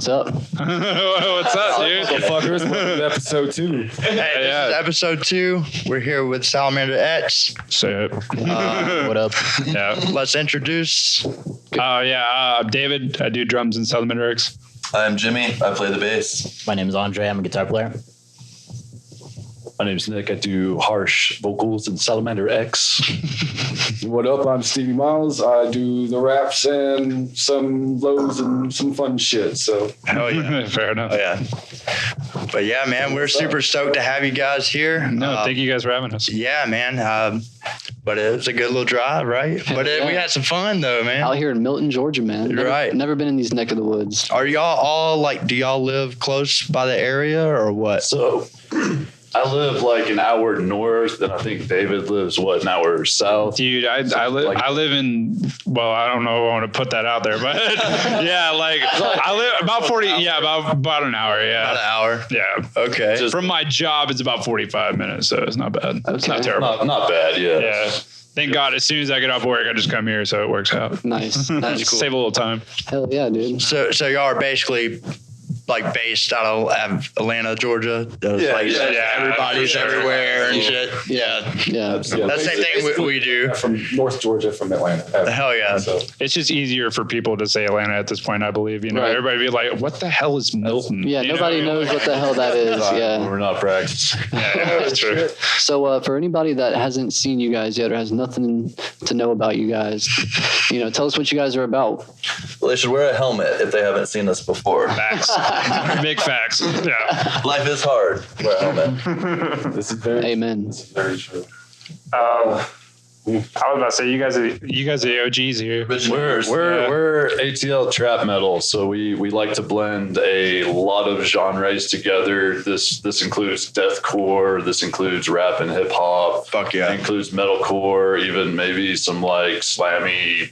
What's up? What's up, dude? Fuckers, welcome to episode 2. Hey, this is episode 2. We're here with alamanderX. Say it. What up? Yeah. Let's introduce. I'm David. I do drums in alamanderX. I'm Jimmy. I play the bass. My name is Andre. I'm a guitar player. My name's Nick. I do harsh vocals in alamanderX. What up? I'm Stevie Miles. I do the raps and some lows and some fun shit. So Hell yeah. Fair enough. Oh, yeah. But yeah, man, we're super stoked to have you guys here. No, thank you guys for having us. Yeah, man. But it was a good little drive, right? But we had some fun, though, man. Out here in Milton, Georgia, man. Right. Never been in these neck of the woods. Are y'all all, do y'all live close by the area or what? So I live like an hour north, and I think David lives an hour south. Dude, I live in, well, I don't know if I want to put that out there, but yeah, I live about 40, about an hour, yeah. About an hour? Yeah. Okay. From my job, it's about 45 minutes, so it's not bad. It's not terrible. Not bad, yeah. Yeah. Thank God, as soon as I get off work, I just come here, so it works out. Nice. That's cool. Save a little time. Hell yeah, dude. So y'all are basically based out of Atlanta, Georgia. Everybody's everywhere and shit. Yeah. Yeah. That's the same thing we do. From North Georgia, from Atlanta. Hell yeah. So It's just easier for people to say Atlanta at this point, I believe. You know, Right. everybody be like, what the hell is Milton? Yeah, You nobody know? knows what the hell that is. Yeah. we're not practicing. Yeah, that's true. So for anybody that hasn't seen you guys yet or has nothing to know about you guys, tell us what you guys are about. Well, they should wear a helmet if they haven't seen us before. Facts. Big facts. Yeah. Life is hard. Wear a helmet. This is very Amen. This is very true. I was about to say, you guys are the OGs here. We're ATL trap metal, so we like to blend a lot of genres together. This includes deathcore, this includes rap and hip hop. Fuck yeah. It includes metalcore, even maybe some slammy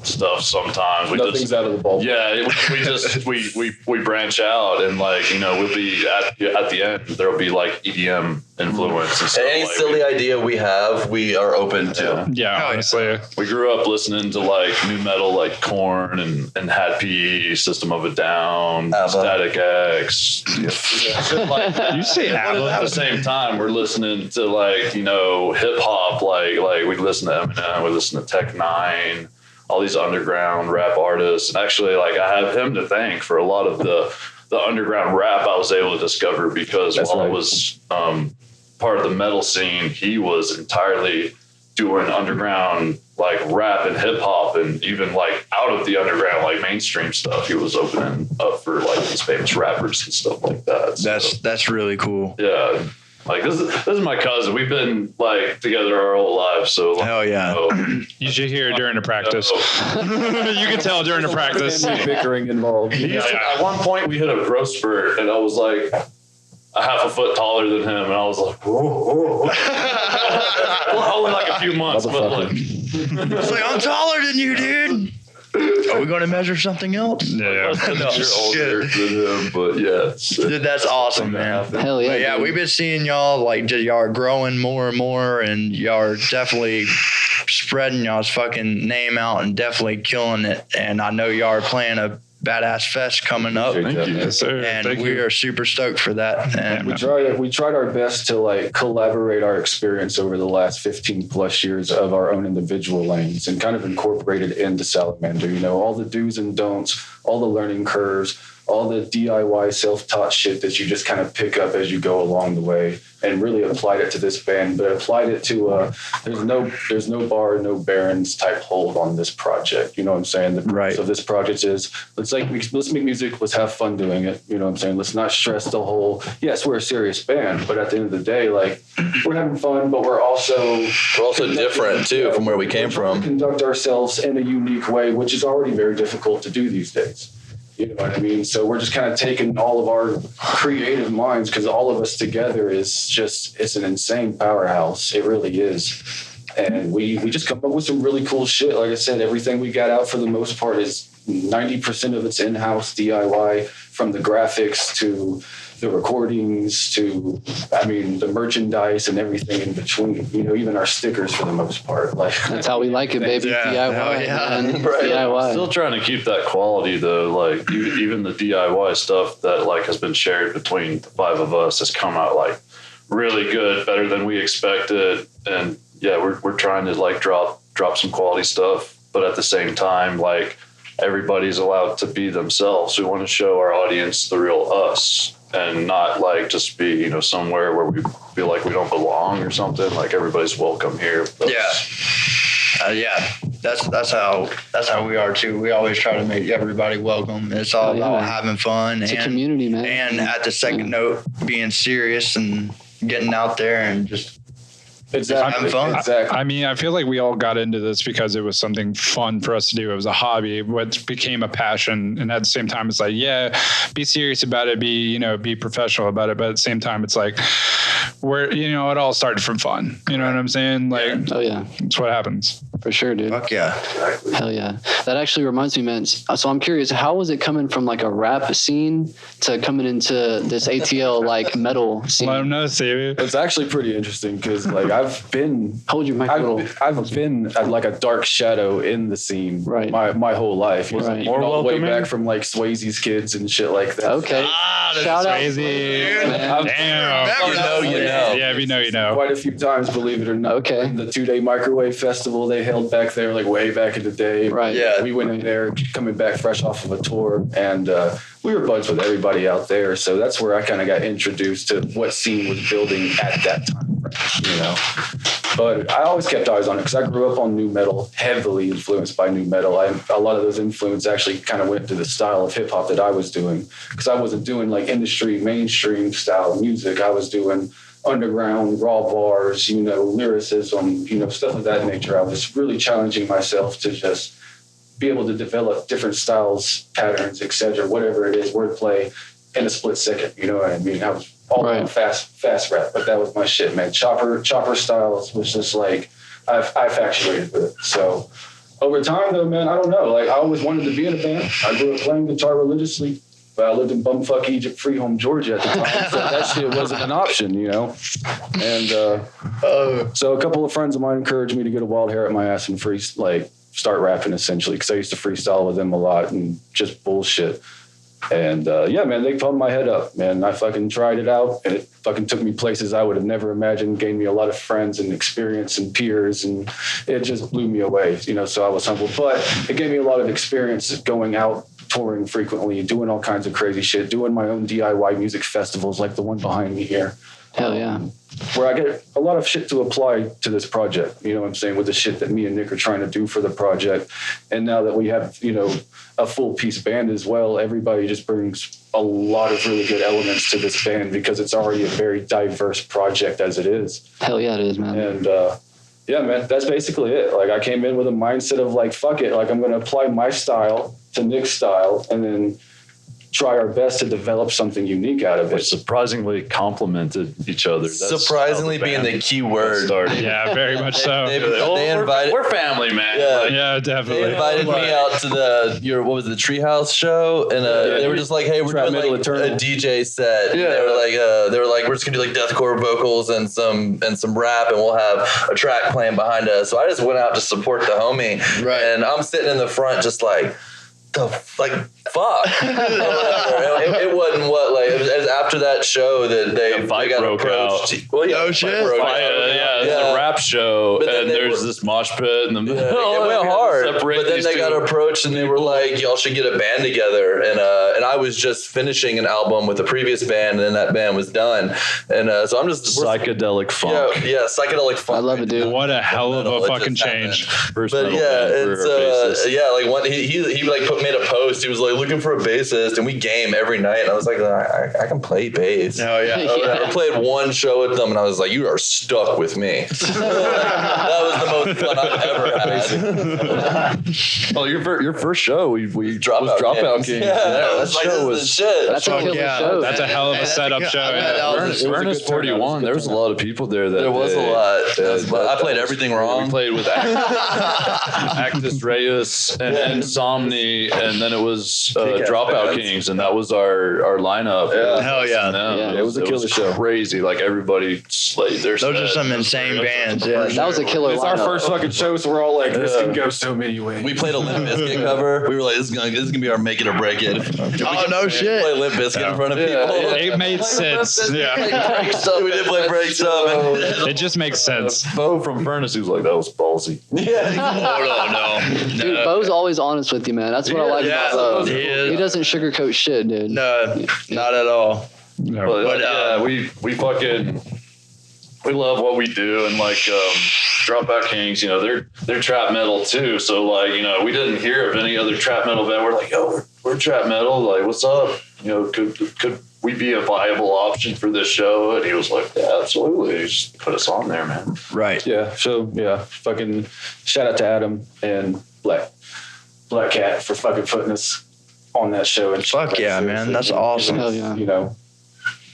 stuff sometimes. Nothing's out of the ballpark. Yeah, we branch out and we'll be at the end there'll be EDM influence and stuff. Any silly idea we have, we are open to. Yeah, honestly. We grew up listening to new metal like Korn and Hat PE, System of a Down, ABBA. Static X. You say But ABBA. at the same time, we're listening to hip hop, we listen to Eminem, we listen to Tech Nine, all these underground rap artists. And actually, I have him to thank for a lot of the underground rap I was able to discover because I was part of the metal scene, he was entirely doing underground rap and hip hop, and even out of the underground mainstream stuff. He was opening up for these famous rappers and stuff like that. So, That's really cool. yeah. This is my cousin. We've been together our whole lives. So Hell yeah. You should hear it during the practice. You can tell during the practice. Bickering involved. At one point we hit a growth spurt, and I was a half a foot taller than him, and I was whoa. Well, only a few months, but It's I'm taller than you, dude. Are we going to measure something else? Yeah. you're older than him, but yeah. Dude, that's awesome, man. Hell yeah. But yeah, dude. we've been seeing y'all y'all are growing more and more, and y'all are definitely spreading y'all's fucking name out and definitely killing it. And I know y'all are playing a badass fest coming up, Thank you. Yes, sir. and Thank we you. are super stoked for that. And We tried our best to collaborate our experience over the last 15 plus years of our own individual lanes and kind of incorporate it into Salamander. All the do's and don'ts, all the learning curves, all the DIY self-taught shit that you just kind of pick up as you go along the way, and really applied it to this band, but applied it to there's no bar, no barons type hold on this project. You know what I'm saying? The Right. So this project is let's make music, let's have fun doing it. You know what I'm saying? Let's not stress the whole. Yes, we're a serious band, but at the end of the day, we're having fun, but we're also Different too from where we came from. Conduct ourselves in a unique way, which is already very difficult to do these days. You know what I mean? So we're just kind of taking all of our creative minds, because all of us together it's an insane powerhouse. It really is. And we just come up with some really cool shit. Like I said, everything we got out for the most part is 90% of it's in-house DIY, from the graphics to the recordings to, I mean, the merchandise and everything in between. You know, even our stickers for the most part. Like That's how we like it, baby. Yeah. DIY. Hell yeah. Man. Right. DIY. Still trying to keep that quality though. Like even the DIY stuff that like has been shared between the 5 of us has come out like really good, better than we expected. And yeah, we're trying to like drop some quality stuff, but at the same time, like everybody's allowed to be themselves. We want to show our audience the real us and not like just be, you know, somewhere where we feel like we don't belong or something. Like everybody's welcome here. Yeah, that's how we are too. We always try to make everybody welcome. It's all about having fun It's a community, man. and at the second note, being serious and getting out there and just having fun. Exactly. I mean, I feel like we all got into this because it was something fun for us to do. It was a hobby, what became a passion. And at the same time, it's like, yeah, be serious about it, be professional about it. But at the same time, it's like, it all started from fun. You know what I'm saying? Like, Oh yeah, that's what happens. for sure, dude. Fuck yeah. Hell yeah. That actually reminds me, man. So I'm curious, how was it coming from like a rap scene to coming into this ATL like metal scene? Let them know, Stevie. It's actually pretty interesting because like I've been Hold your mic a little. I've been like a dark shadow in the scene Right. my whole life. Right. Even all the way back from like Swayze's Kids and shit like that. Okay. Shout out. Crazy. Man. Damn. You know, you know. Yeah, if you know, you know. Quite a few times, believe it or not. Okay. The 2-day microwave festival they held back there, like way back in the day. Right. Yeah. We went in there coming back fresh off of a tour, and we were buds with everybody out there. So that's where I kind of got introduced to what scene was building at that time, you know. But I always kept eyes on it because I grew up on nu metal, heavily influenced by nu metal. A lot of those influences actually kind of went to the style of hip hop that I was doing because I wasn't doing like industry mainstream style music. I was doing underground raw bars, lyricism, stuff of that nature. I was really challenging myself to just be able to develop different styles, patterns, etc., whatever it is, wordplay in a split second. You know what I mean? I was all Right. about fast rap, but that was my shit, man. Chopper styles was just like I infatuated with it. So over time, though, man, I don't know. Like I always wanted to be in a band. I grew up playing guitar religiously. But I lived in bumfuck Egypt, Freehome, Georgia at the time, so that shit wasn't an option, And so a couple of friends of mine encouraged me to get a wild hair at my ass and start rapping essentially, because I used to freestyle with them a lot and just bullshit. And yeah, man, they pumped my head up, man. I fucking tried it out, and it fucking took me places I would have never imagined. Gained me a lot of friends and experience and peers, and it just blew me away, So I was humbled, but it gave me a lot of experience going out, touring frequently, doing all kinds of crazy shit, doing my own DIY music festivals like the one behind me here. Hell yeah. Where I get a lot of shit to apply to this project, you know what I'm saying, with the shit that me and Nick are trying to do for the project. And now that we have, a full piece band as well, everybody just brings a lot of really good elements to this band because it's already a very diverse project as it is. Hell yeah, it is, man. And yeah, man, that's basically it. Like I came in with a mindset of like, fuck it, like I'm going to apply my style to Nick's style and then try our best to develop something unique out of it. Which surprisingly complemented each other. That's Surprisingly how being band the key word. started. Yeah, very much so. They invited. We're family, man. Yeah. Like, Yeah, They definitely. invited me out to the Treehouse show, and they were just like, "Hey, we're Trap doing Metal like Eternal. a DJ set." Yeah. They were like, we're just gonna do like deathcore vocals and some rap, and we'll have a track playing behind us. So I just went out to support the homie, Right. and I'm sitting in the front, just like. Fuck. it wasn't what like it was after that show that they fight got broke approached. out. Well, yeah, Oh, the fight shit. broke out. Yeah, it's Yeah. a rap show, But then and they there's were- this mosh pit in the middle. It went hard, but then they got approached and they were like, "Y'all should get a band together." And I was just finishing an album with a previous band, and then that band was done. And so I'm just psychedelic funk. yeah, psychedelic funk. I love it, dude. What a hell of Metal, a it fucking just happened. change. First But metal yeah, band it's for a bassist. yeah, like one he like made a post. He was like looking for a bassist, and we game every night. And I was like, I can play bass. Oh yeah. Yeah. I played one show with them, and I was like, "You are stuck with me." That was the most fun I've ever had. Oh, your first show, we Dropout Dropout Kings. Kings. Yeah, that that's like, show this is was. the shit. That's a killer yeah. show. That's a hell of a That's setup a- show. I bet Yeah. that was- Ernest it was a good turnout. 41. There was a lot of people there. There was a lot. But I played everything wrong. We played with Actus Reus and Insomni, and then it was Kick-ass Dropout bands. Kings, and that was our lineup. Yeah. Hell yeah. No, it was a killer show. Crazy. Like everybody slayed their Those are set. some insane bands. Yeah, That was a killer. It's our lineup. first fucking show, so we're all like, this can go so many ways. We played a Limp Bizkit cover. We were like, this is gonna be our make it or break it. Oh, no shit. Play Limp Bizkit in front of people. It made sense. Yeah. We did play break stuff. It just makes sense. Bo from Furnace, who's like, that was ballsy. No. Dude, Bo's always honest with you, man. That's what I like Yeah, about Bo. he is. He doesn't sugarcoat shit, dude. No, not at all. No. But we fucking we love what we do, and like Dropout Kings, you know, they're trap metal too. So like, you know, we didn't hear of any other trap metal band. We're like, yo, we're trap metal. Like, what's up? You know, could we be a viable option for this show? And he was like, yeah, absolutely. He just put us on there, man. Right. Yeah, so fucking shout out to Adam and Black Cat for fucking putting us on that show. And Fuck yeah, man. That's awesome. Hell yeah. You know,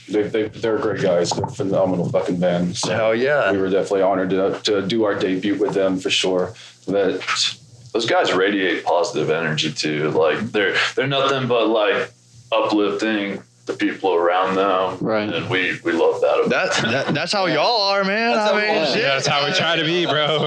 they're great guys. They're a phenomenal fucking band. So Hell yeah. we were definitely honored to do our debut with them for sure. But Those guys radiate positive energy too. Like they're nothing but like uplifting the people around them. Right. And we love that. That's how y'all are, man. That's how I mean, we are. shit. That's how we try to be, bro.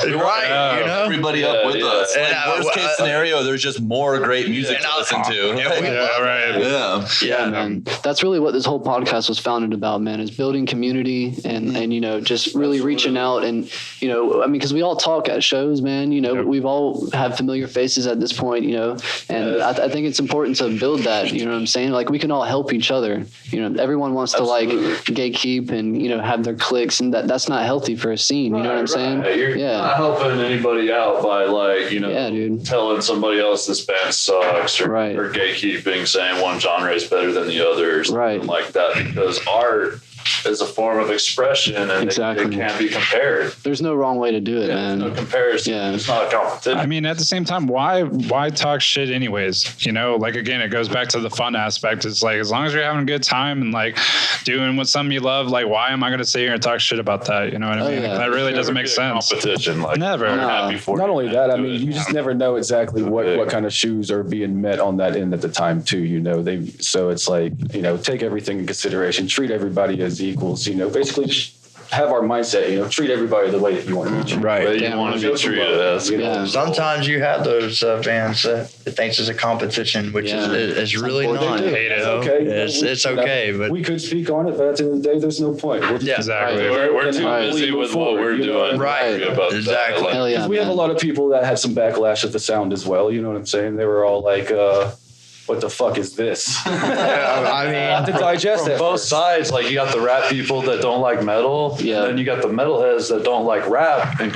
Right, you know? Everybody up with us. And, Like, worst case scenario, there's just more great music to listen to. Yeah, we Yeah, right. Yeah. Yeah, Man, that's really what this whole podcast was founded about, man, is building community and you know, just really reaching out. And, you know, I mean, because we all talk at shows, man, you know, Yep. we've all have familiar faces at this point, you know, and I think it's important to build that, you know what I'm saying? Like, we can all help each other. You know, everyone wants to like gatekeep and, you know, have their cliques, and that's not healthy for a scene. You know what I'm saying? You're not helping anybody out by like, you know, Yeah, dude. telling somebody else this band sucks or, Right. or gatekeeping, saying one genre is better than the other or something Right. like that, because art is a form of expression and Exactly. it can't be compared. There's no wrong way to do it, There's man. no comparison. Yeah. It's not a competition. I mean, at the same time, why talk shit anyways? You know, like, again, it goes back to the fun aspect. It's like, as long as you're having a good time and like doing what something you love, like, why am I going to sit here and talk shit about that? You know what I mean? yeah. That really doesn't Never make be a sense. Competition. Like, Never. we're No. happy for not you, only man. that, I Do mean, it. you just never know exactly what big. kind of shoes are being met on that end at the time too, you know. So it's like, you know, take everything in consideration, treat everybody as equals, you know, basically just have our mindset, you know, treat everybody the way that you want to be treated. right. But Yeah, you want to man. be treated as. You know, Yeah. Sometimes you have those bands that thinks it's a competition, which Yeah. is really They not. do. Hate it. It's okay. It's You know, okay, but we could speak on it, but at the end of the day, there's no point. We're just- yeah, Exactly. We're too Right. busy with what we're You know, doing. Right. About that. Exactly. Like, Hell yeah, Because we have a man. lot of people that had some backlash of the sound as well. You know what I'm saying? They were all like, what the fuck is this? I mean, to digest from it. both sides, like you got the rap people that don't like metal, Yeah. and then you got the metalheads that don't like rap, and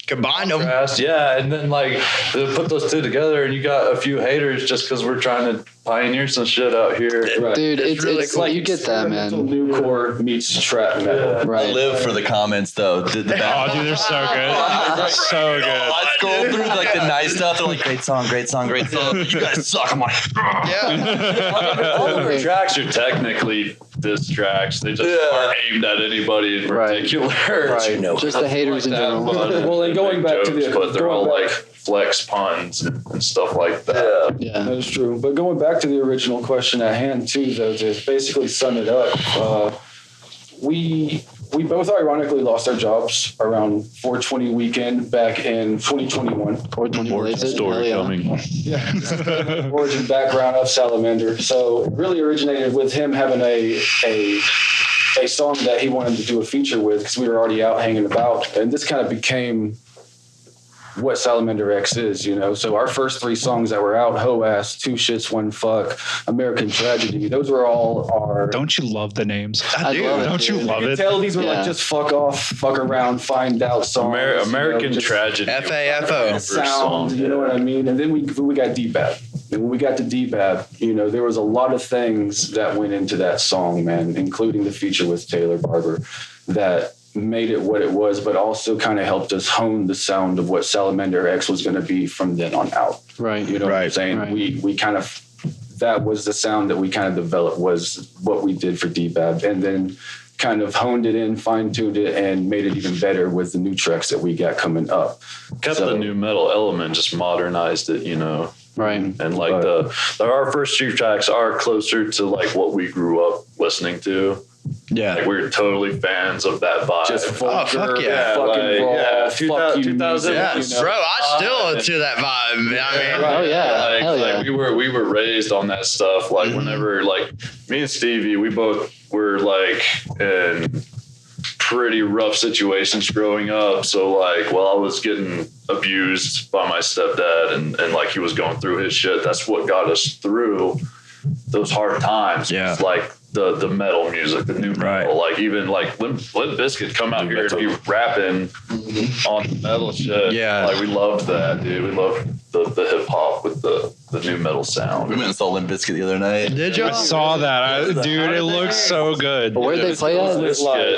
combine them. contrast, yeah, and then like they put those two together, and you got a few haters just because we're trying to pioneer some shit out here. Right. Dude, It's it's really cool. like, you get that, Experimental man. New core meets trap metal. I Right. live for the comments though. The Oh, dude, they're so good. So good. I scroll through like the nice stuff. They're like, great song, great song, great song. You guys suck. I'm like, Yeah. All of our tracks are technically diss tracks. They just Yeah. aren't aimed at anybody in Right. particular. Right. You know, Just the haters in that, general. but- Well, and going back to the- but they're all going like back- flex puns and stuff like that. Yeah. That is true. But going back to the original question at hand, too, though, to basically sum it up, we both ironically lost our jobs around 420 weekend back in 2021. 420 Blazes. Hell yeah. Yeah. Origin background of Salamander. So it really originated with him having a song that he wanted to do a feature with because we were already out hanging about. And this kind of became what alamanderX is, you know. So our first three songs that were out, Ho Ass, Two Shits, One Fuck, American Tragedy, those were all our... Don't you love the names? I do. love it, Don't you dude. love You it? could tell these were Yeah. like just fuck off, fuck around, find out songs. American just Tragedy. FAFO. First sound, song. you know what I mean? And then we got D-Bab. And when we got to D-Bab, you know, there was a lot of things that went into that song, man, including the feature with Taylor Barber that made it what it was, but also kind of helped us hone the sound of what alamanderX was going to be from then on out. Right. You know what I'm Right, saying? right. We kind of, that was the sound that we kind of developed, was what we did for D-Bab, and then kind of honed it in, fine-tuned it, and made it even better with the new tracks that we got coming up. Kept So- the new metal element, just modernized it, you know. Right. And like our first few tracks are closer to like what we grew up listening to. Yeah. Like we're totally fans of that vibe. Just fuck yeah. fucking raw, fuck you 2000, music, Bro, I still to that vibe. I mean, Oh yeah. Like, Hell yeah. like we were raised on that stuff. Like whenever like me and Stevie, we both were like in pretty rough situations growing up. So like while I was getting abused by my stepdad and like he was going through his shit, that's what got us through those hard times. Yeah. It's like the metal music, the new metal, like even like Limp Bizkit come out here to be rapping on the metal shit. Yeah. Like we loved that, dude. We loved the hip hop with the new metal sound. We went and saw Limp Bizkit the other night. did you? I saw that. Dude, it looks so good. But where'd they play at?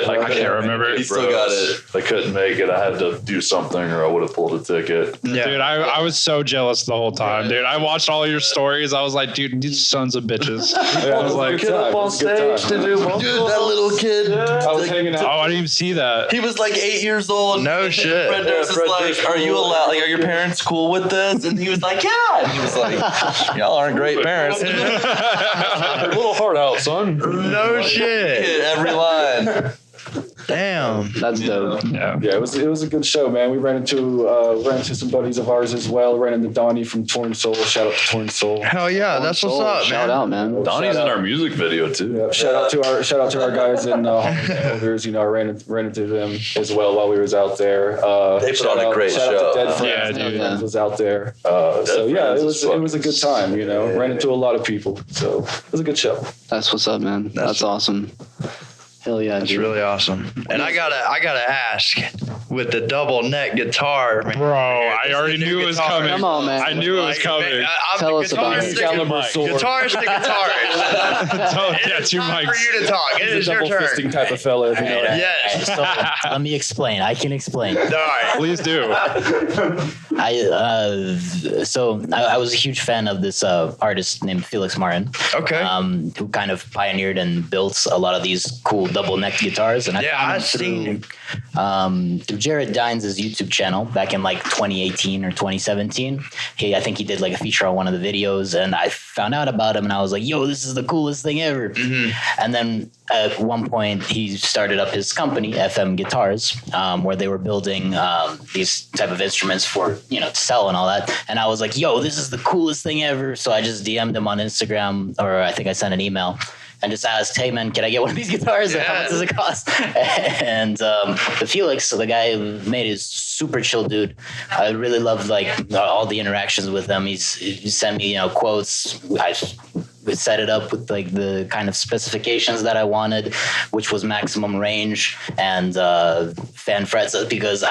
I can't remember. He still got it. I couldn't make it. I had to do something or I would have pulled a ticket. Yeah. Dude, I was so jealous the whole time, dude. I watched all your stories. I was like, dude, these sons of bitches. I was like, Get up on stage to do Dude, that little kid. I was hanging oh, out. I didn't even see that. He was like 8 years old. No shit. Fred Durst is like, are you allowed? Like, are your parents cool with this? And he was like, yeah. And he was like, y'all aren't great parents. a little hard out, son. No shit. Hit every line. Damn. That's dope. Yeah. Yeah, it was a good show, man. We ran into some buddies of ours as well. Ran into Donnie from Torn Soul. Shout out to Torn Soul. Hell yeah, that's what's Soul, up, shout man. out, man. Donnie's Shout in out. our music video too. Yeah, shout out to our guys in Elders. You know, I ran into them as well while we was out there. They put on a great shout show. out to Dead Friends. Yeah, Dead dude. Friends was out there. So yeah, Friends it is was a good time. You know, ran into a lot of people. So it was a good show. That's what's up, man. That's awesome. Hell yeah, That's dude. really awesome. And I gotta ask, with the double neck guitar, man. Bro, I already new knew it was guitar. coming. Come on, man. I knew it was coming. I'm Tell the us about it. Guitarist to guitarist. So, yeah, two Time for mics. you to talk. It is your Double turn. fisting type of fella. If you know that. Yes. So let me explain. I can explain. All right. Please do. I was a huge fan of this artist named Felix Martin. Okay. Who kind of pioneered and built a lot of these cool double neck guitars. And Yeah, found I've him seen through Jared Dines' YouTube channel back in like 2018 or 2017. I think he did like a feature on one of the videos, and I found out about him, and I was like, "Yo, this is the coolest thing ever!" And then at one point, he started up his company, FM Guitars, where they were building these type of instruments for to sell and all that. And I was like, "Yo, this is the coolest thing ever!" So I just DM'd him on Instagram, or I think I sent an email. And just asked, "Hey man, can I get one of these guitars? How much does it cost?" And the Felix, the guy who made it, is super chill dude. I really loved like all the interactions with him. He sent me quotes. I set it up with like the kind of specifications that I wanted, which was maximum range and fan frets, because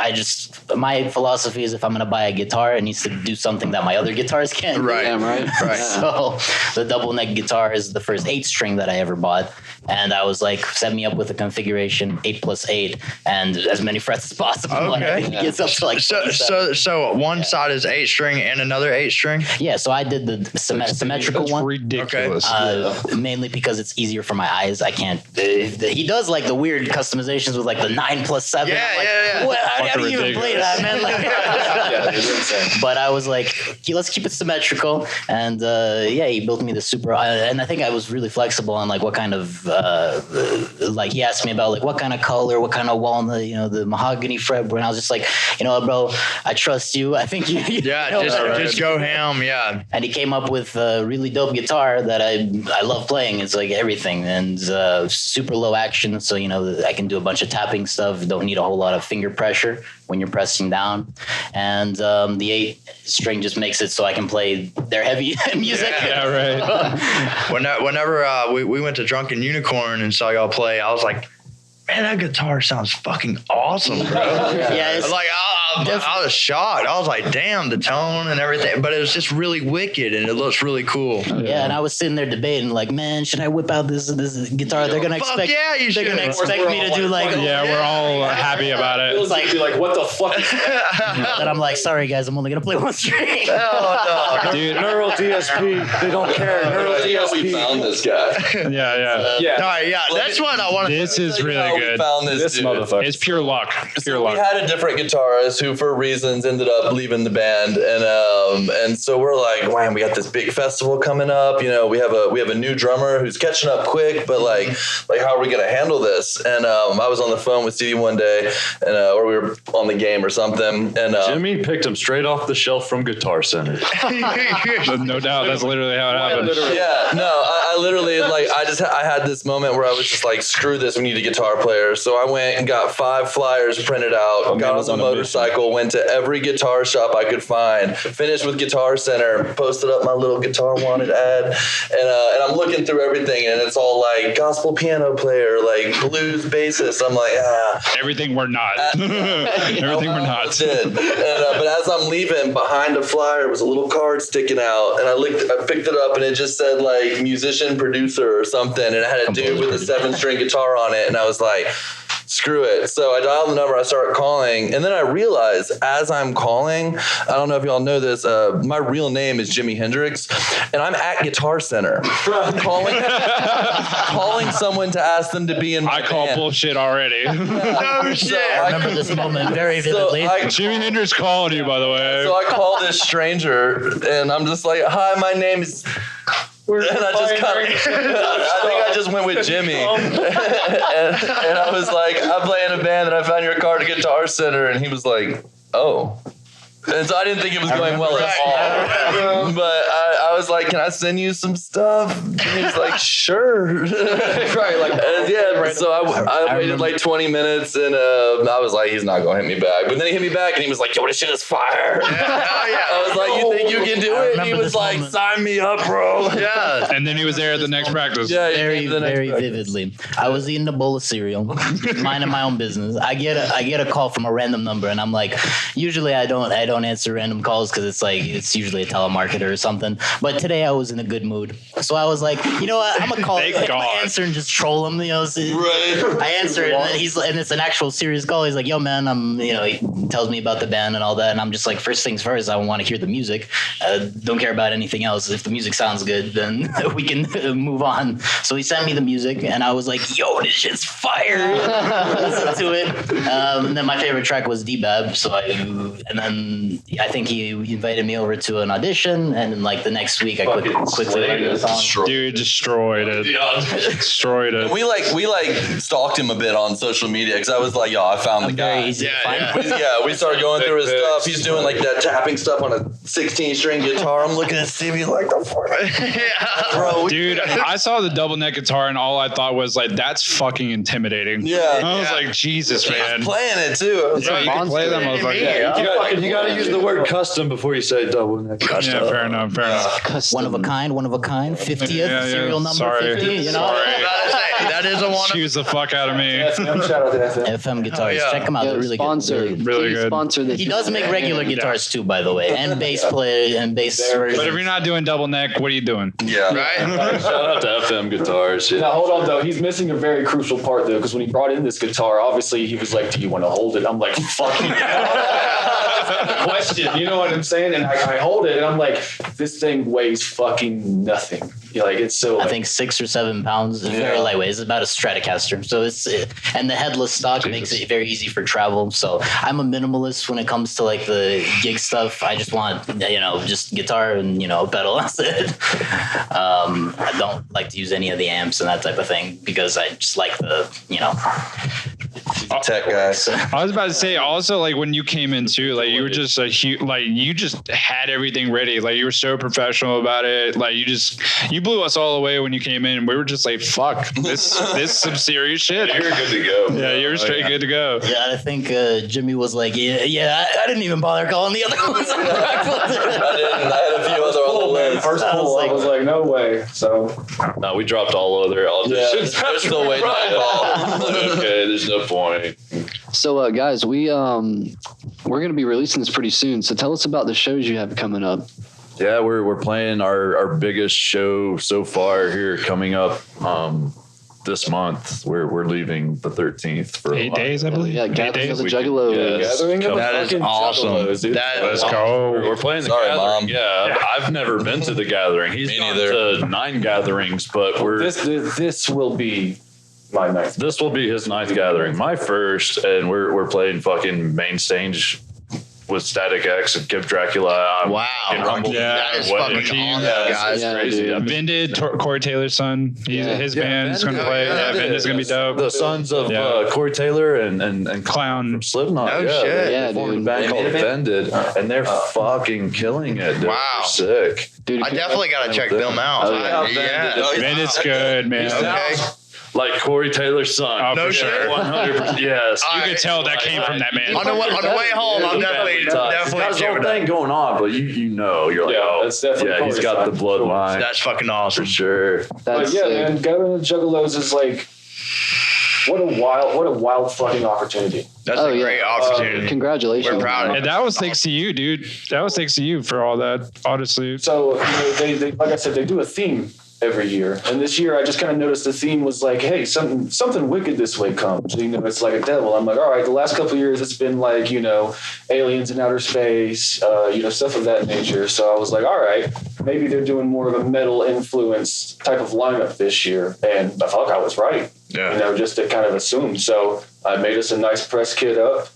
my philosophy is if I'm gonna buy a guitar, it needs to do something that my other guitars can't. Right. Damn right. Right. So the double neck guitar is the first 8-string that I ever bought. And I was like, set me up with a configuration 8+8 and as many frets as possible. Okay. And I think it gets up to like 27. So one side is 8-string and another 8-string. Yeah, so I did the symmetrical That's one. ridiculous. Mainly because it's easier for my eyes. I can't. He does like the weird customizations with like the 9+7. Yeah, I'm like, yeah. What? How do Fucking you even play ridiculous. that, man? Like, Yeah, it's insane. but I was like, let's keep it symmetrical. And he built me the super. And I think I was really flexible on like what kind of like he asked me about like what kind of color, what kind of walnut, the mahogany fretboard. And I was just like, bro, I trust you. I think you. Yeah, just go ham. Yeah. And he came up with a really dope guitar that I love playing. It's like everything, and super low action, so I can do a bunch of tapping stuff. Don't need a whole lot of finger pressure when you're pressing down, and the 8-string just makes it so I can play their heavy music. Yeah, right. Whenever we went to Drunken Unicorn and saw y'all play, I was like, man, that guitar sounds fucking awesome, bro. Yeah, it's Like I was shocked. I was like, damn, the tone and everything, but it was just really wicked and it looks really cool. Yeah, and I was sitting there debating, like, man, should I whip out this guitar? They're gonna Fuck expect. yeah, you They're should. gonna expect me to do like. Yeah, we're all happy about it. It's like, be like, what the fuck? And I'm like, sorry guys, I'm only gonna play one string. Oh, no. Dude, Neural DSP. They don't care. Neural We DSP. found this guy. yeah. Yeah. All right, yeah, that's what I want to. This is How really we good. found this dude. motherfucker. It's pure luck. Pure We luck. had a different guitarist who for reasons ended up leaving the band, and so we're like, man, we got this big festival coming up. You know, we have a new drummer who's catching up quick, but like how are we gonna handle this? And I was on the phone with Stevie one day, and or we were on the game or something, and Jimmy picked him straight off the shelf from Guitar Center. No doubt, that's literally how it happened. yeah, no, I literally I had this moment where I was just like, screw this, we need a guitar player. So I went and got 5 flyers printed out, got on the motorcycle, went to every guitar shop I could find, finished with Guitar Center, posted up my little guitar wanted ad, and I'm looking through everything, and it's all like gospel piano player, like blues bassist. I'm like, everything we're not. Everything we're not. But as I'm leaving, behind a flyer was a little card sticking out, and I picked it up, and it just said like musician producer or something, and it had a dude with a 7-string guitar on it, and I was like, screw it. So I dialed the number, I started calling, and then I realized as I'm calling, I don't know if y'all know this, my real name is Jimi Hendrix, and I'm at Guitar Center calling someone to ask them to be in my call band. bullshit already. No shit. I remember this moment very vividly. Jimi Hendrix calling you, by the way. So I call this stranger, and I'm just like, hi, my name is... And I just I think I just went with Jimmy. and I was like, I play in a band and I found your card at Guitar Center. And he was like, oh. And so I didn't think it was going well at all. But I was like, can I send you some stuff? And he was like, sure. Right, like, so I waited like 20 minutes, and I was like, he's not going to hit me back. But then he hit me back, and he was like, yo, this shit is fire. I was like, you think you can do it? And he was like, sign me up, bro. Yeah. And then he was there at the next practice. Yeah, very vividly. I was eating a bowl of cereal, minding my own business. I get a call from a random number, and I'm like, usually I don't answer random calls because it's usually a telemarketer or something. But today I was in a good mood, so I was like, you know what, I'm gonna call, answer and just troll him. You know, right? I answer it, and it's an actual serious call. He's like, yo, man, he tells me about the band and all that, and I'm just like, first things first, I want to hear the music. Don't care about anything else. If the music sounds good, then we can move on. So he sent me the music, and I was like, yo, this shit's fire. Listen to it. And then my favorite track was D-Bab. And then I think he invited me over to an audition, and then like the next week I quickly learned the song. Dude destroyed it. Destroyed it. We stalked him a bit on social media because I was like, yo, I found the guy. Very easy to find. We started going through his stuff. He's doing like that tapping stuff on a 16-string guitar. I'm looking at Stevie like, the fuck, bro. Dude, I saw the double neck guitar, and all I thought was like, that's fucking intimidating. Yeah. I was like, Jesus, man. He's playing it too. I was Yeah, like, you can play them. I was like, You got to use the word custom before you say double neck. yeah, fair enough. One of a kind, 50th Yeah, serial number sorry. 50. You know, Sorry. That is a one. Excuse the fuck out of me. FM, shout out to FM. FM guitars. yeah. Check them out. They're really sponsor, good. Really please good. sponsor this. He does make regular guitars too, by the way, and bass play and bass versions. But if you're not doing double neck, what are you doing? yeah. Right? Shout out to FM guitars. Yeah. Now hold on though, he's missing a very crucial part though, because when he brought in this guitar, obviously he was like, "Do you want to hold it?" I'm like, "Fucking question," you know what I'm saying? And I hold it, and I'm like, "This thing weighs fucking nothing." You're like, it's so. I think 6 or 7 pounds. It's very lightweight. It's about a Stratocaster. So and the headless stock makes it very easy for travel. So I'm a minimalist when it comes to like the gig stuff. I just want, just guitar and, pedal. That's it. I don't like to use any of the amps and that type of thing because I just like the, Tech guy. I was about to say also, like when you came in too, like you were just you just had everything ready. Like you were so professional about it. Like you blew us all away when you came in. We were just like, fuck, this is some serious shit. You're good to go. Yeah, you were straight good to go. Yeah, I think Jimmy was like, I didn't even bother calling the other ones. I had a few other on the list. First pull, I was like, no way. So No, we dropped all other auditions. They're still waiting on the call. Okay, there's no point. So, guys, we're going to be releasing this pretty soon. So tell us about the shows you have coming up. Yeah, we're playing our biggest show so far here coming up this month. We're leaving the 13th for 8 days, I believe. Yeah, 8 Gathering of days. the Juggalos. Yes. gathering of That is fucking awesome. juggalos, dude. Let's go. We're playing the Sorry, gathering. Mom. Yeah, I've never been to the gathering. He's Me gone neither. to 9 gatherings, but This will be my ninth. this will be his 9th gathering. My first, and we're playing fucking main stage with Static X and Give Dracula. Wow. Yeah. That is Way. fucking awesome, guys. Yeah, Crazy. dude. Vinted, Corey Taylor's son. His band is going to play. Yeah, Vinded's going to be dope. The sons of Corey Taylor and Clown. from Slipknot. No yeah, shit. Yeah, They formed a dude. band They called made a band? Vended, and they're fucking killing it. Dude. Wow. They're sick. Dude, I definitely got to check them out. Oh, yeah. Yeah. Vinded's good, man. Okay. Like Corey Taylor's son. Oh, No for shit. sure. 100%. Yes. You could tell that came from that man. On the way home, I'm definitely He's got his checking whole it thing out. going on, but you know, you're like, Yeah, oh, that's definitely yeah, he's Corey's got the son. bloodline That's fucking for awesome. sure. That's But yeah, sick. man, Gathering the Juggalos is like, what a wild fucking opportunity. That's Oh, a yeah. great opportunity. Congratulations. We're proud of And that was thanks to you, dude. That was thanks to you for all that, honestly. So they like I said, they do a theme every year, and this year I just kind of noticed the theme was like, hey, something wicked this way comes. It's like a devil. I'm like, all right. The last couple of years, it's been like aliens in outer space, stuff of that nature. So I was like, all right, maybe they're doing more of a metal influence type of lineup this year, and I thought I was right. Yeah. Just to kind of assume. So I made us a nice press kit up.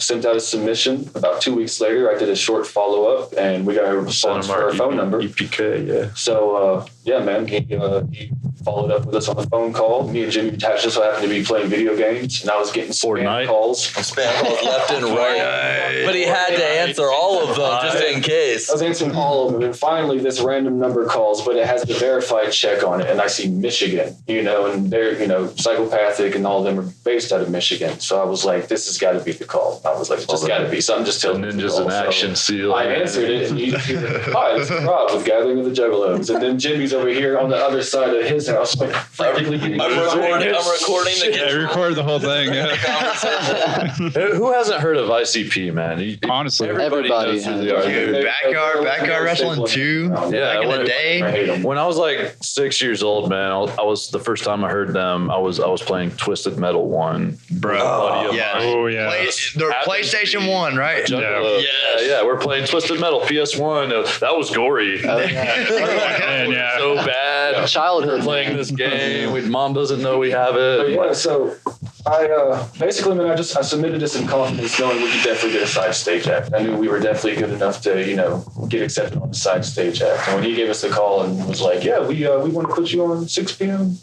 Sent out a submission. About 2 weeks later, I did a short follow-up, and we got a response for our phone number. EPK, yeah. So, man, he followed up with us on the phone call. Me and Jimmy just so happened to be playing video games, and I was getting spam Fortnite. calls. Spam calls left and right. But he had to answer all of them just in case. I was answering all of them, and finally this random number calls, but it has the verified check on it, and I see Michigan, and they're, Psychopathic, and all of them are based out of Michigan. So I was like, this has got to be the call. I was like, it's just got to be. So I'm just The telling you. ninjas in action seal. I answered it, and you hear, hi, this is Rob with Gathering of the Juggalos. And then Jimmy's over here on the other side of his house, like, frantically getting I'm recording the Yeah, I recorded the whole thing. Yeah. conversation. Who hasn't heard of ICP, man? Honestly. Everybody knows who has. they are. Dude, backyard wrestling too. Yeah, Back in the I day. hate them. When I was like 6 years old, man, I was the first time I heard them. I was playing Twisted Metal 1, Bro. buddy of Yeah. mine. Oh, yeah. The PlayStation 1, right? Juggalo. Yeah, we're playing Twisted Metal PS1. That was gory. Man, yeah. So bad. Childhood. Playing this game. Mom doesn't know we have But it. yeah, so I basically, man, I submitted this in confidence, knowing we could definitely get a side stage act. I knew we were definitely good enough to, get accepted on the side stage act. And when he gave us the call and was like, "Yeah, we want to put you on 6 p.m.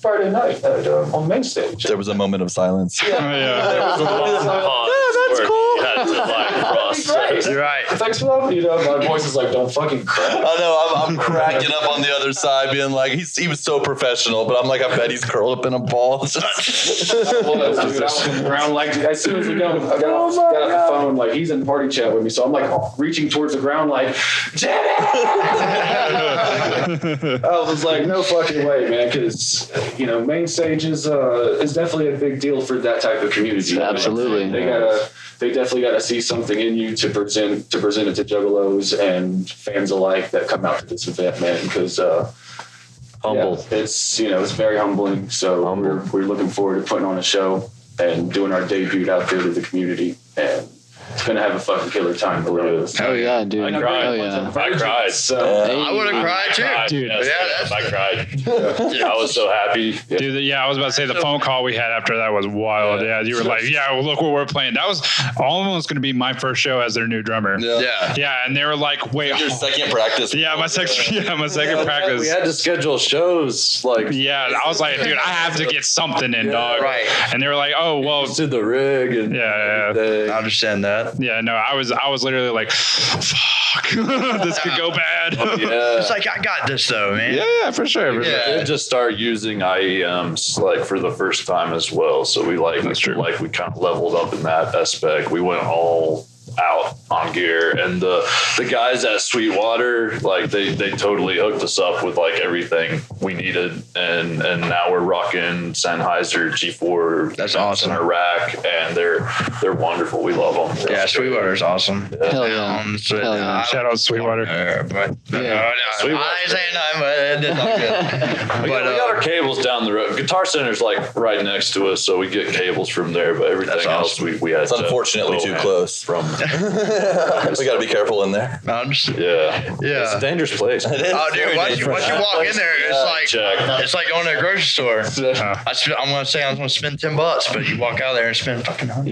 Friday night on main stage." There was a moment of silence. Oh, yeah. There was a long pause that's where cool. you had to process. You're right. Thanks for that. My voice is like, "Don't fucking cry." I know, I'm cracking up on the other side, being like, he was so professional, but I'm like, I bet he's curled up in a ball. Well, dude, I was on the ground, like, as soon as we got off the phone, like, he's in party chat with me, so I'm like reaching towards the ground, like, Jimmy! I was like, no fucking way, man, because main stage is definitely a big deal for that type of community. Absolutely. They definitely got to see something in you to present it to Juggalos and fans alike that come out to this event, man, because Humble. yeah, it's it's very humbling. So we're looking forward to putting on a show and doing our debut out there to the community, and it's gonna have a fucking killer time. Oh yeah, dude. I cried. Oh yeah. I cried. So I would have cried too. Dude. Yes, Yeah, I cried. I was so happy. Dude, yeah, I was about to say the phone call we had after that was wild. Yeah, you were like, yeah, well, look what we're playing. That was almost going to be my first show as their new drummer. Yeah. Yeah, and they were like, wait, Your second practice. yeah, my second practice. We had to schedule shows like. Yeah, I was like, dude, I have to get something in, dog. Right. And they were like, oh, well, To the rig and yeah. I understand that. Yeah, no, I was literally like, fuck, this could go bad. Yeah. It's like, I got this though, man. Yeah, for sure. We did just start using IEMs like for the first time as well. So we That's true. we kind of leveled up in that aspect. We went all out on gear, and the guys at Sweetwater, like they totally hooked us up with like everything we needed, and now we're rocking Sennheiser G4. That's awesome. In a rack, and they're wonderful. We love them. Yeah, Sweetwater's awesome. Hell yeah. Hell yeah. Shout out Sweetwater. But Yeah. I ain't saying nothing, but it's all good. We got our cables down the road. Guitar Center's like right next to us, so we get cables from there. But everything That's else, awesome. we had. It's unfortunately too close. From We got to be careful in there. I'm just, Yeah. yeah. It's a dangerous place. It is. Oh, dude, once you walk in there, it's like going to a grocery store. I'm gonna say I'm gonna spend $10, but you walk out there and spend fucking $100.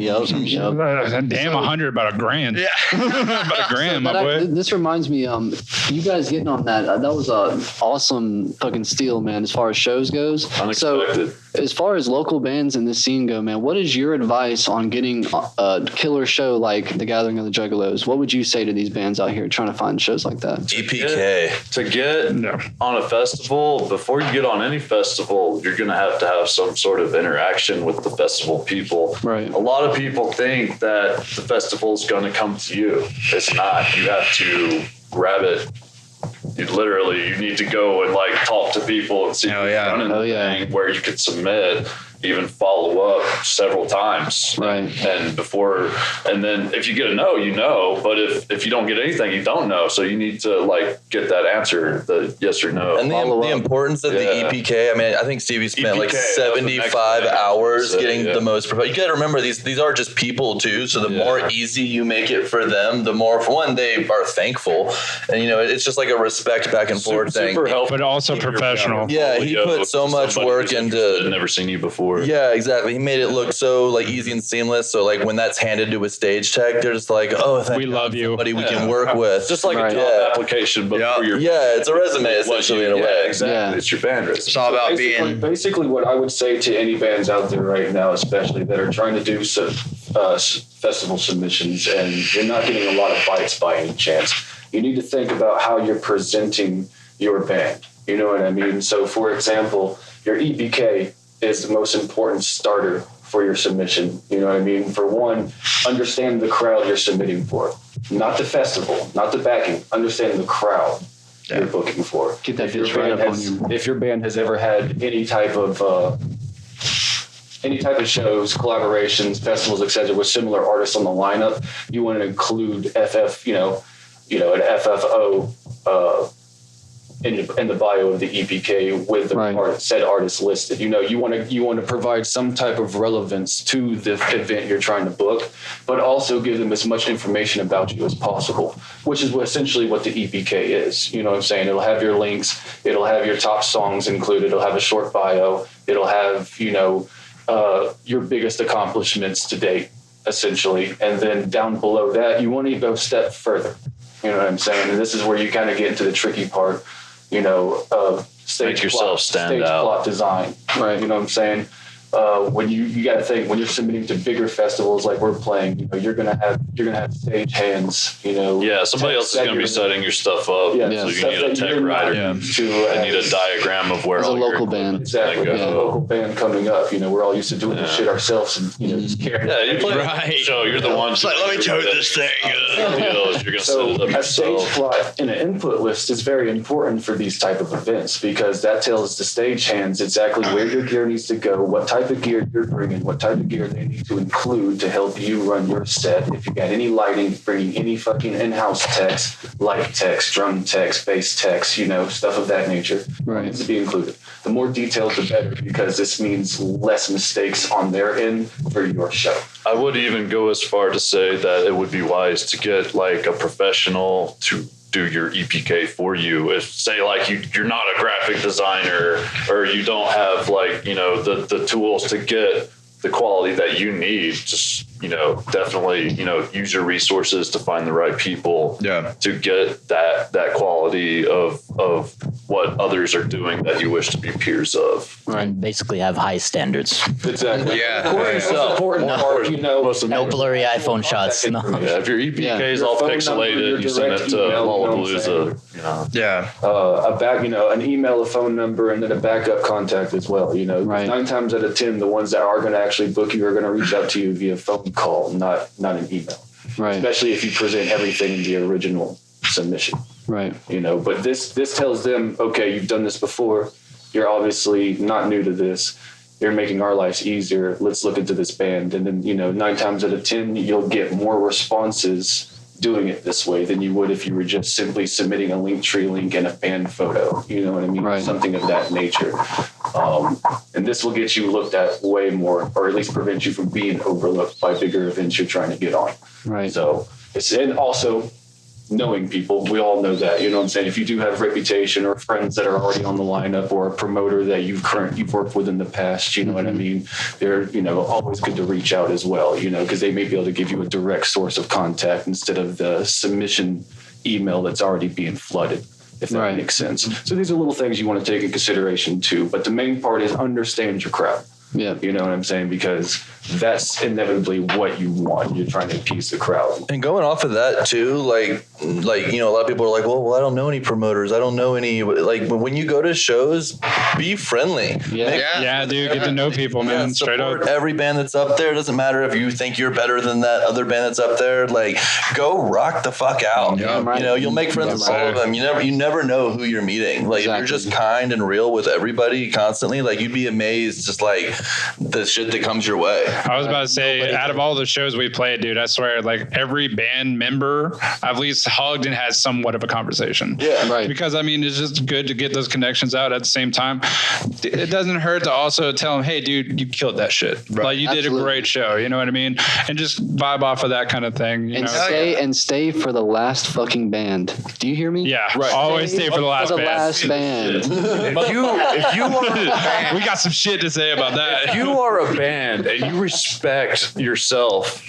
Yep. Damn, 100, about $1,000. Yeah. About $1,000, my But boy. this reminds me, you guys getting on that. That was a awesome fucking steal, man. As far as shows goes, Unexpected. So as far as local bands in this scene go, man, what is your advice on getting a killer show like the Gathering of the Juggalos? What would you say to these bands out here trying to find shows like that? EPK. To get on a festival, before you get on any festival, you're going to have some sort of interaction with the festival people. Right. A lot of people think that the festival is going to come to you. It's not. You have to grab it. You need to go and like talk to people and see who's running the thing, where you could submit, even follow up several times. Right. And then if you get a no, you know, but if you don't get anything, you don't know. So you need to like get that answer, the yes or no. And the importance of the EPK, I mean, I think Stevie spent like 75 hours getting the most. You got to remember, these are just people too. So the more easy you make it for them, the more, for one, they are thankful. And, you know, it's just like a respect back and forth thing. Super helpful. But also professional. Yeah, he put so much work into. I'd never seen you before. Yeah, exactly. He made it look so like easy and seamless. So like when that's handed to a stage tech, they're just like, oh, We love you. somebody we can work with. Just like a job application, but for your it's a resume essentially in a way. Exactly. Yeah. It's your band resume. It's all about Basically, what I would say to any bands out there right now, especially that are trying to do some festival submissions, and you're not getting a lot of bites by any chance, you need to think about how you're presenting your band. You know what I mean? So, for example, your EPK is the most important starter for your submission. You know what I mean? For one, understand the crowd you're submitting for, not the festival, not the backing. Understand the crowd you're booking for. Get that bitch right up on you. If your band has ever had any type of shows, collaborations, festivals, etc., with similar artists on the lineup, you want to include an FFO in the bio of the EPK with the said artist listed. You know, you want to provide some type of relevance to the event you're trying to book, but also give them as much information about you as possible, which is essentially what the EPK is. You know what I'm saying? It'll have your links, it'll have your top songs included, it'll have a short bio, it'll have, your biggest accomplishments to date, essentially. And then down below that, you want to go a step further. You know what I'm saying? And this is where you kind of get into the tricky part, of stage plot design. Right. You know what I'm saying? When you got to think, when you're submitting to bigger festivals like we're playing, you're gonna have stage hands. Somebody else is gonna be setting your stuff up. So you need a tech writer. You need a diagram of where as all a local band. Exactly. As a local band coming up, we're all used to doing this shit ourselves and just carrying. Yeah, you play so you're the one. It's like, let me tote this thing. You're gonna set it up a stage yourself. plot in an input list is very important for these type of events, because that tells the stage hands exactly where your gear needs to go, what type of gear you're bringing, what type of gear they need to include to help you run your set. If you got any lighting, bringing any fucking in-house techs, light techs, drum techs, bass techs, stuff of that nature, needs to be included. The more detailed, the better, because this means less mistakes on their end for your show. I would even go as far to say that it would be wise to get like a professional to do your EPK for you. If say like you're not a graphic designer, or you don't have like the tools to get the quality that you need, just definitely use your resources to find the right people to get that quality of what others are doing that you wish to be peers of. And basically have high standards. Exactly. Yeah. Most important part, No blurry iPhone shots. No. Yeah, if your EPK is all pixelated, you send it to Lollapalooza. An email, a phone number, and then a backup contact as well. 9 times out of 10, the ones that are going to actually book you are going to reach out to you via phone call, not an email. Right. Especially if you present everything in the original submission. Right. But this tells them, okay, you've done this before. You're obviously not new to this. You're making our lives easier. Let's look into this band. And then, 9 times out of 10, you'll get more responses doing it this way than you would if you were just simply submitting a Linktree link and a band photo. You know what I mean? Right. Something of that nature. And this will get you looked at way more, or at least prevent you from being overlooked by bigger events you're trying to get on. Right. So And also knowing people, we all know that, you know what I'm saying? If you do have reputation or friends that are already on the lineup or a promoter that you've worked with in the past, you know what I mean? They're, you know, always good to reach out as well, you know, because they may be able to give you a direct source of contact instead of the submission email that's already being flooded, if that makes sense. So these are little things you want to take in consideration too, but the main part is understand your crowd. Yeah. You know what I'm saying? Because that's inevitably what you want. You're trying to appease the crowd. And going off of that too, like, you know, a lot of people are like, well, I don't know any promoters. I don't know any, like, but when you go to shows, be friendly. Yeah, dude, get to know people, man. Straight up. Every band that's up there, doesn't matter if you think you're better than that other band that's up there, like, go rock the fuck out. Yeah, right. You know, you'll make friends with all of them. You never know who you're meeting. Like, if you're just kind and real with everybody constantly, like, you'd be amazed just like the shit that comes your way. I was about to say, out of all the shows we played, dude, I swear, like, every band member I've at least hugged and had somewhat of a conversation. Yeah, right. Because, I mean, it's just good to get those connections out at the same time. It doesn't hurt to also tell them, hey, dude, you killed that shit. Right. Like, you did a great show. You know what I mean? And just vibe off of that kind of thing. You know? Stay for the last fucking band. Do you hear me? Yeah, right. Always stay for the last band. Last band. If you are a band, we got some shit to say about that. If you are a band and you respect yourself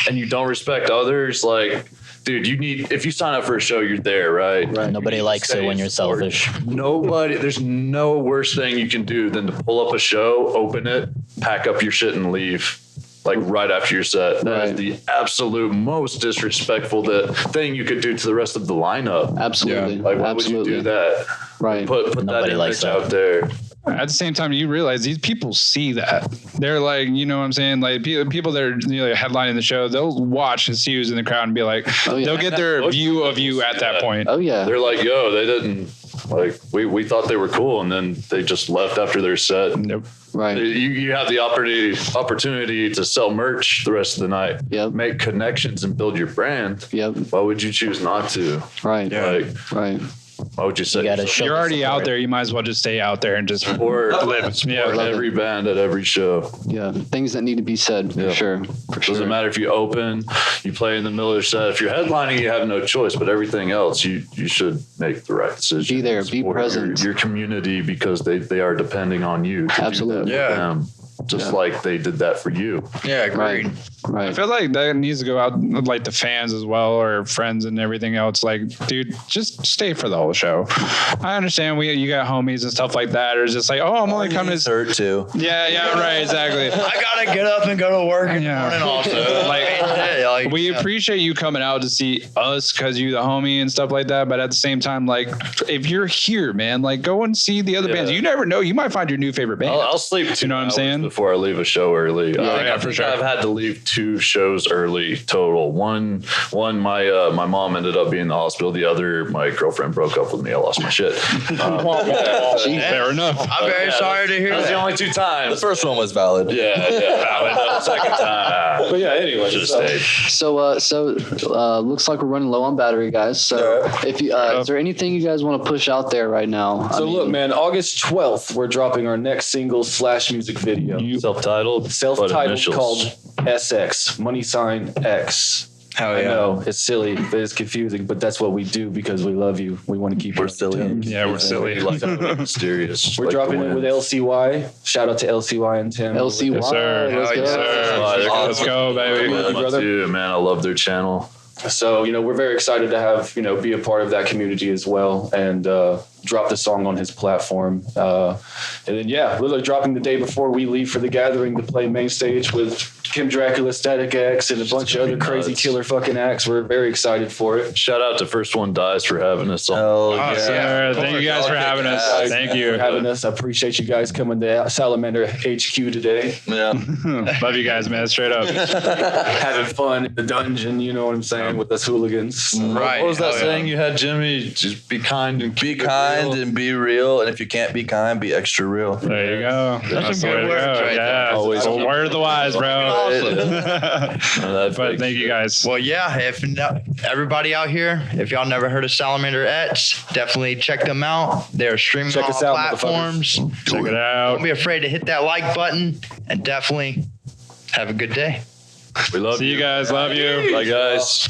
and you don't respect others, like, dude, if you sign up for a show, you're there, right? Nobody likes it when you're selfish. There's no worse thing you can do than to pull up a show, open it, pack up your shit and leave. Like right after your set. That is the absolute most disrespectful thing you could do to the rest of the lineup. Absolutely. Yeah. Like, why would you do that? Right. Put that image out there. At the same time, you realize these people see that. They're like, you know what I'm saying? Like, people that are, you know, headlining the show, they'll watch and see who's in the crowd and be like, they'll get their view of you at that point. Oh, yeah. They're like, yo, they didn't, like, we thought they were cool, and then they just left after their set. Nope. Right. You have the opportunity to sell merch the rest of the night. Yep. Make connections and build your brand. Yep. Why would you choose not to? Right. Right. Why would you say you're already out there? You might as well just stay out there and just support live. Every band at every show. Yeah, things that need to be said for sure. Doesn't matter if you open, you play in the middle of your set. If you're headlining, you have no choice. But everything else, you should make the right decision. Be there, be present. Your community, because they are depending on you. Absolutely. Just like they did that for you. Yeah, agreed. Right. I feel like that needs to go out like the fans as well, or friends and everything else. Like, dude, just stay for the whole show. I understand you got homies and stuff like that, or it's just like, oh, I'm only coming to hurt too. Yeah, right, exactly. I gotta get up and go to work in the morning also. Like, we appreciate you coming out to see us because you're the homie and stuff like that. But at the same time, like, if you're here, man, like, go and see the other bands. You never know, you might find your new favorite band. I'll sleep 2 you know what I'm saying? before I leave a show early. Yeah, for sure. I've had to leave 2 shows early total. One, my mom ended up being in the hospital. The other, my girlfriend broke up with me. I lost my shit. Fair enough. I'm very sorry to hear that. Was that. the only 2 times. The first one was valid. Yeah, valid. Second time. But yeah, anyway. Should have stayed. So looks like we're running low on battery, guys. So if you, is there anything you guys want to push out there right now? So look, man, August 12th, we're dropping our next single / music video. Self-titled Called SX, money sign X. Hell yeah. I know it's silly, but it's confusing, but that's what we do because we love you. We want to keep you silly. Yeah, we're silly. Like mysterious. We're dropping it with LCY. Shout out to LCY and Tim. LCY. Yes, sir. Let's go. Yes, sir. Let's go, baby. brother. Dude, man, I love their channel. So, we're very excited to have, be a part of that community as well and drop the song on his platform. And then, literally dropping the day before we leave for the gathering to play main stage with Kim Dracula, Static X, and a bunch of other crazy killer fucking acts. We're very excited for it. Shout out to First One Dies for having us on. Sir. Thank you guys for having us. Thank you for having us. I appreciate you guys coming to Salamander HQ today. Yeah. Love you guys, man. Straight up. Having fun in the dungeon, you know what I'm saying, with us hooligans. Right. What was that saying you had, Jimmy? Just be kind and be kind and be real. And if you can't be kind, be extra real. There you go. That's some good words right there. Always a word of the wise, bro. But thank you guys. Well, yeah, if everybody out here, if y'all never heard of alamanderX, definitely check them out. They're streaming on all platforms. Check it out. Don't be afraid to hit that like button and definitely have a good day. We love See you guys. Love you. Bye, guys.